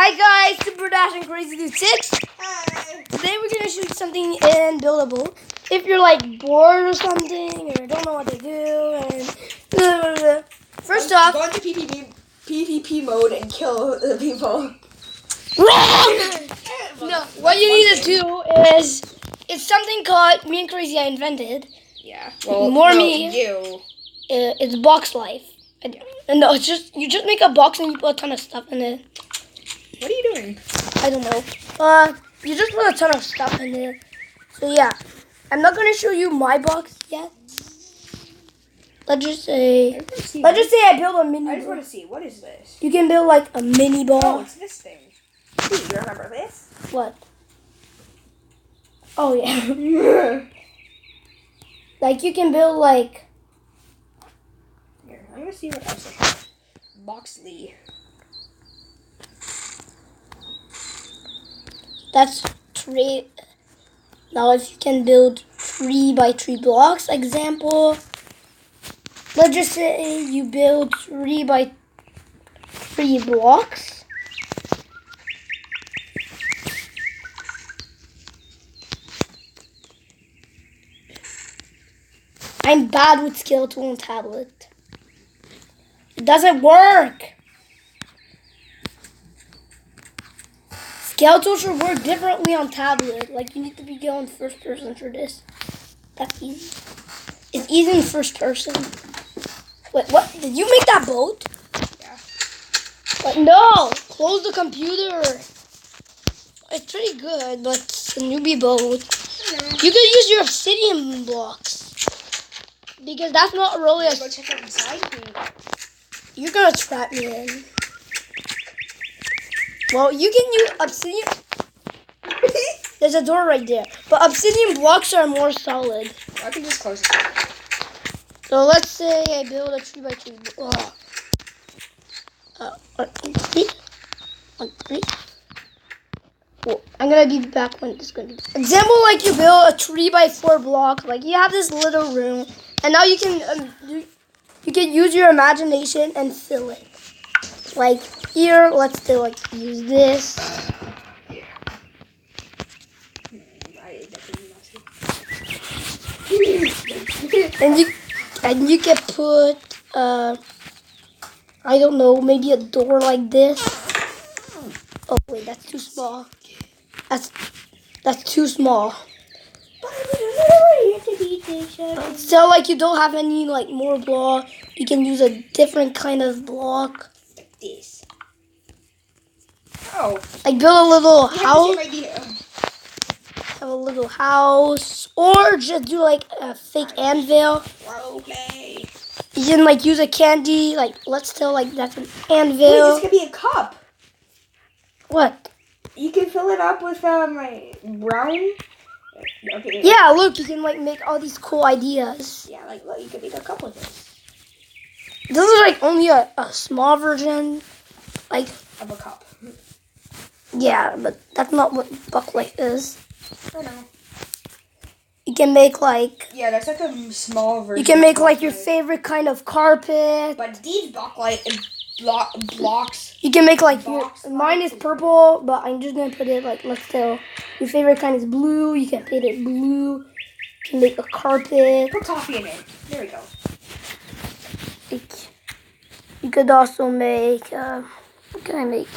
Hi guys, Super Dash and Crazy Dude 6. Hi. Today we're gonna shoot something in Buildable. If you're like bored or something or don't know what to do and first off, go into PvP mode and kill the people. wrong! No, what you need to do is it's something called me and Crazy I invented. Yeah. You. It's box life. And no, it's just you just make a box and you put a ton of stuff in it. What are you doing? I don't know. You just put a ton of stuff in it. So yeah, I'm not gonna show you my box yet. Let's just say I build a mini. I just want to see. What is this? You can build like a mini ball. Oh, it's this thing. Do you remember this? What? Oh yeah. Like you can build like. Here, I'm gonna see what else I have. Boxley. That's 3. Now if you can build 3 by 3 blocks, example. Let's just say you build 3 by 3 blocks. I'm bad with Skeletal on tablet. It doesn't work. Skeletal should work differently on tablet. Like you need to be going first person for this. That's easy. It's easy in first person. Wait, what? Did you make that boat? Yeah. But no! Close the computer. It's pretty good, but it's a newbie boat. You could use your obsidian blocks. Because that's not really a... Go check out inside. You're gonna trap me in. Well, you can use obsidian... There's a door right there. But obsidian blocks are more solid. I can just close it. So let's say I build a 3 by 3 block. 1, 2, 3. 1, 3. Well, I'm gonna be back when it's gonna be. Example, like you build a 3 by 4 block. Like you have this little room, and now you can you can use your imagination and fill it. Like here, let's still like use this. And you can put I don't know, maybe a door like this. Oh wait, that's too small. That's too small. So like you don't have any like more block. You can use a different kind of block. Like this. Oh. Like build a little house. Idea. Have a little house, or just do like a fake anvil. Okay. You can like use a candy, like let's tell like that's an anvil. Wait, this could be a cup. What? You can fill it up with my brown. Okay. Yeah, look, you can like make all these cool ideas. Yeah, like you could make a cup with this. This is like only a small version, like Of a cup. yeah, but that's not what Bucklight is. I know. You can make like Yeah, that's like a small version. you can make of like your Bucklight. favorite kind of carpet. But these Bucklight blocks. You can make like your, Box mine is purple, but I'm just gonna put it like let's tell your favorite kind is blue. You can paint it blue. You can make a carpet. Put coffee in it. There we go. Like, you could also make what can I make?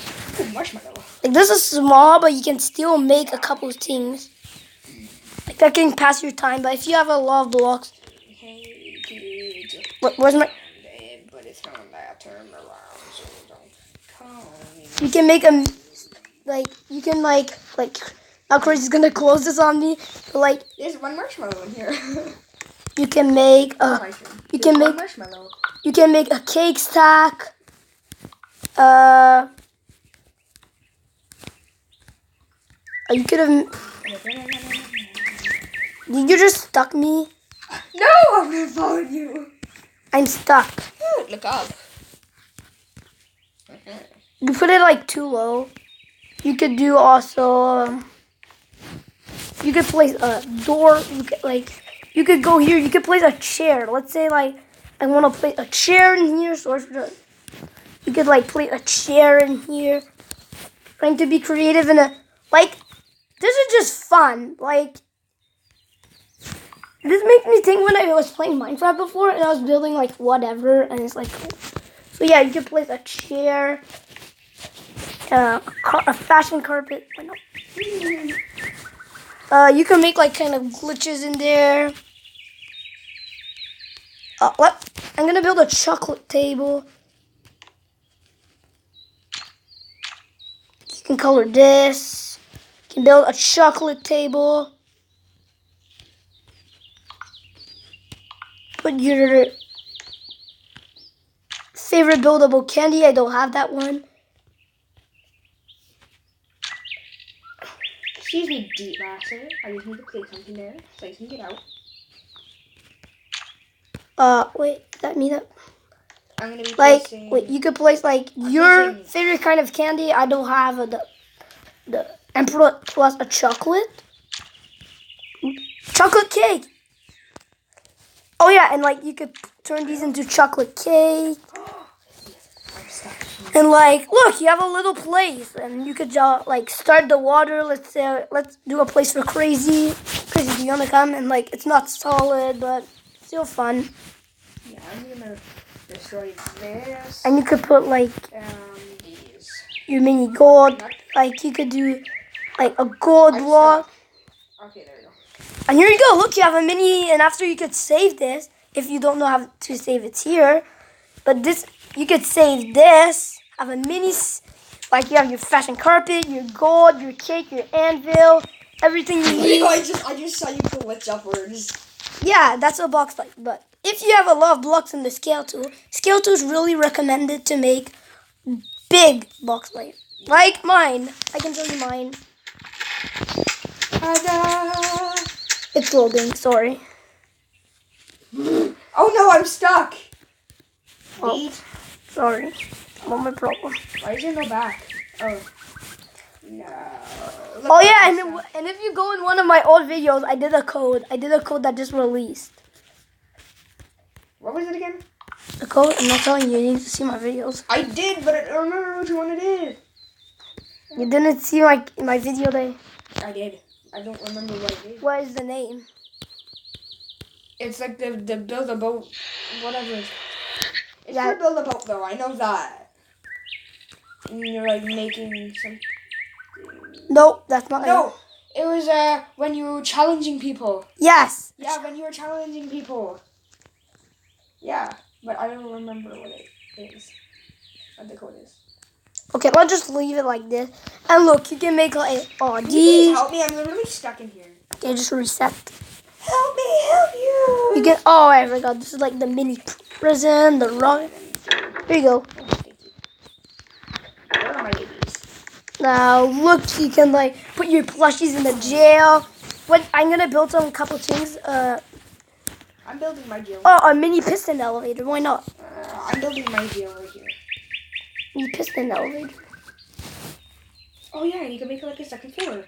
Ooh, marshmallow. Like this is small, but you can still make a couple of things. Like that can pass your time. But if you have a lot of blocks, Hey, kids. where's my? But it's on that turn around, so don't come. You can make a like you can like now Crazy's gonna close this on me. But like There's one marshmallow in here. you can make a you can make marshmallow. you can make a cake stack. You could have. Did you just stuck me? No, I'm gonna follow you. I'm stuck. Look up. You put it like too low. You could do also. You could place a door. You could go here. You could place a chair. Let's say like I want to place a chair in here. So you could like place a chair in here. trying to be creative in a like. This is just fun. Like this makes me think when I was playing Minecraft before and I was building like whatever, and it's like cool. So yeah, you can place a chair, a fashion carpet. Why not? You can make like kind of glitches in there. I'm gonna build a chocolate table. You can color this. You can build a chocolate table. Put your favorite buildable candy. I don't have that one. Excuse me, Deep Master. I just need to place something there so I can get out. Wait, that mean that? I'm gonna be Like, placing... wait, you could place like your favorite kind of candy. I don't have the Emperor plus a chocolate. Chocolate cake. Oh yeah, and like you could turn these into chocolate cake. And like, look, you have a little place, and you could like start the water. Let's do a place for Crazy. Crazy, do you wanna come? And like, it's not solid, but still fun. Yeah, I'm gonna destroy this. And you could put like These. your mini gold. Like you could do like a gold block. Okay, there we go. And here you go. Look, you have a mini. And after you could save this if you don't know how to save it here. But this, you could save this. Have a mini, like you have your fashion carpet, your gold, your cake, your anvil, everything you need. I just saw you glitch upwards. Yeah, that's a box light. But if you have a lot of blocks in the scale tool is really recommended to make big box light. Like mine. I can show you mine. It's loading, sorry. Oh no, I'm stuck. Oh, sorry. Not my problem. Why is there no back? Oh. No. Oh yeah, and if you go in one of my old videos, I did a code. That just released. What was it again? The code? I'm not telling you. You need to see my videos. I did, but I don't remember which one it is. You didn't see my video day. I did. I don't remember what it is. What is the name? It's like the build a boat, whatever. It's Yeah. for build a boat though. I know that. And you're like making some. Nope, that's not No, it was when you were challenging people. Yes. Yeah, when you were challenging people. Yeah, but I don't remember what it is. What the code is. Okay, let's just leave it like this. And look, you can make like Can you these. help me? I'm literally stuck in here. Okay, just reset. Help me, help you. You can. Oh, I forgot. This is like the mini prison, the rock. Here you go. Oh, thank you. Where are my babies? Now look, you can like put your plushies in the jail. What I'm gonna build some couple things. I'm building my jail. Oh, a mini piston elevator. Why not? I'm building my jail right here. Mini piston elevator. Oh yeah, and you can make it like a second floor.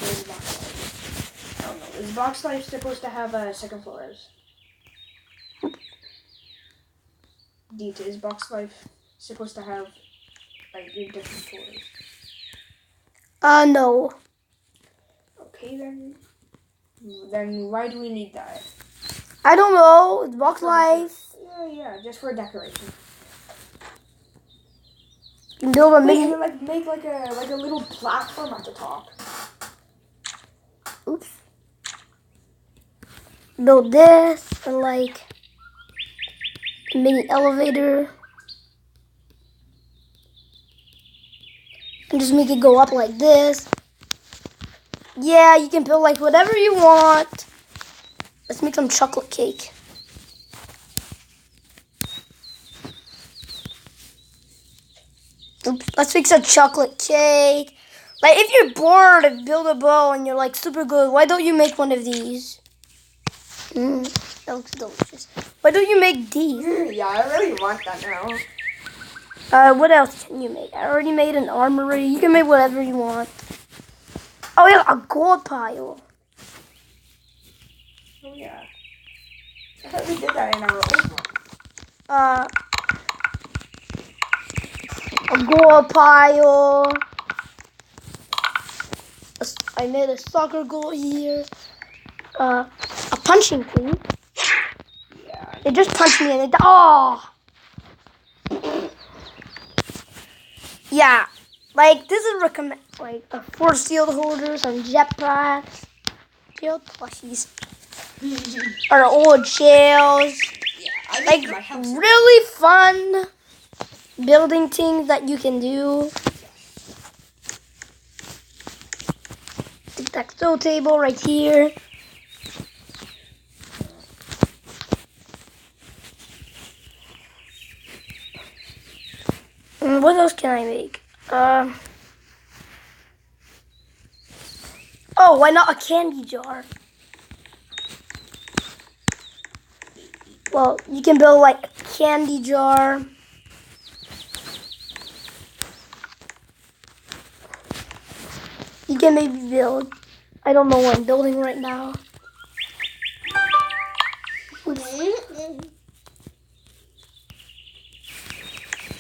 Where's the box life? I don't know. Is box life supposed to have second floors? Dita, is box life supposed to have like different floors? No. Okay then. Then why do we need that? I don't know. It's box life. Yeah, just for decoration. You can build a Wait, mini. and then like make like a little platform at the top. Oops. Build this and like a mini elevator. And just make it go up like this. Yeah, you can build like whatever you want. Let's make some chocolate cake. Oops. Let's make some chocolate cake. Like if you're bored of Build a Bow and you're like super good, why don't you make one of these? That looks delicious. Why don't you make these? Yeah, I really want that now. What else can you make? I already made an armory. You can make whatever you want. Oh yeah, a gold pile. Oh yeah. I thought we did that in our old one. A goal pile. I made a soccer goal here. A punching thing. Yeah. It just punched me and it. Oh. Yeah. Like this is recommend like a force field holder, some jetpacks, field plushies, or old shells. Yeah. I Like think my house. really fun building things that you can do. Tic-tac-toe table right here. What else can I make? Oh, why not a candy jar? Well, you can build like a candy jar. You can maybe build, I don't know what I'm building right now. You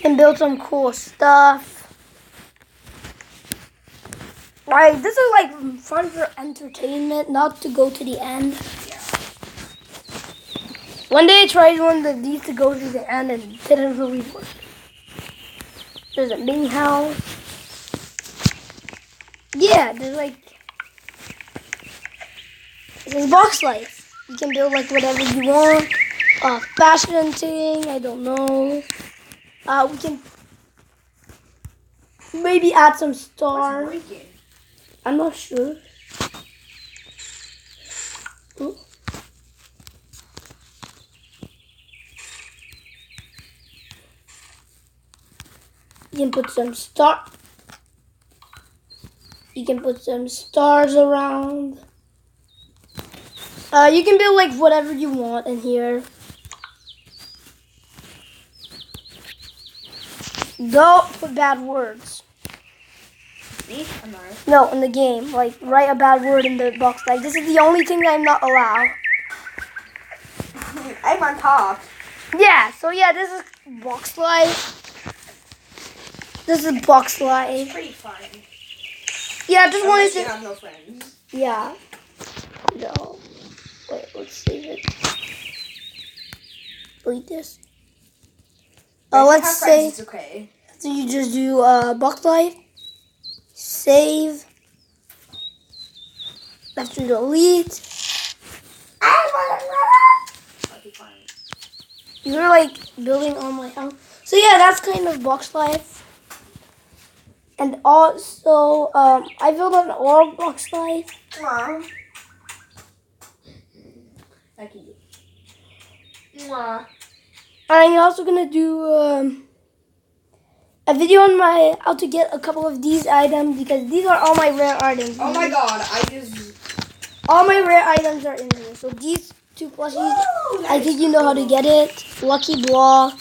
can build some cool stuff. Right, this is like fun for entertainment, not to go to the end. One day I tried one of these to go to the end and it didn't really work. There's a mini house. Yeah, there's like, this is box life. You can build like whatever you want. Fashion thing, I don't know. We can maybe add some stars. I'm not sure. Ooh. You can put some You can put some stars around. You can build like whatever you want in here. Don't put bad words. Me? I'm not. No, in the game. Like, write a bad word in the box. Like, this is the only thing I'm not allowed. I'm on top. Yeah, so yeah, this is box life. This is box life. Pretty fun. Yeah, I just wanted Unless you to. have no friends. Yeah. No. Wait, let's save it. Delete this. If you Let's have say. friends, it's okay. So you just do box life. Save. Left to delete. Okay, fine. You're like building on my house. So yeah, that's kind of box life. And also, I built an all box life. Mwah. Thank you. Mwah. I'm also gonna do a video on my how to get a couple of these items because these are all my rare items. Oh my god, I just. All my rare items are in here. So these two plushies, I think you know how to get it. Lucky Block,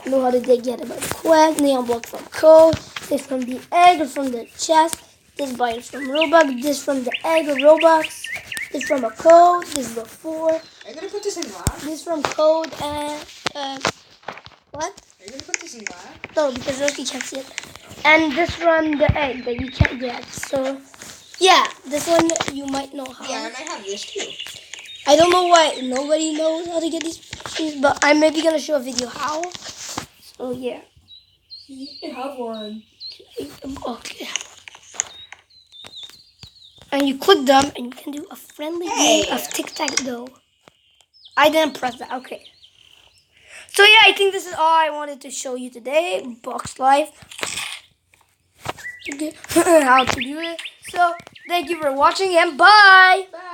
you know how to get it by the quest. Neon Block from Code. This from the egg or from the chest. This bite is from Robux. This from the egg or Robux. This from a code. This is the 4. Are you gonna put this in glass? This from code and what? Are you gonna put this in glass? No, because Rosie can't see it. And this from the egg that you can't get. So yeah, this one you might know how. Yeah, and I have this too. I don't know why nobody knows how to get these plushies, but I'm maybe gonna show a video how. So yeah. I have one. Okay. And you click them and you can do a friendly game of tic-tac-toe. I didn't press that. Okay. So yeah, I think this is all I wanted to show you today. Box life. Okay. How to do it. So thank you for watching and bye. Bye.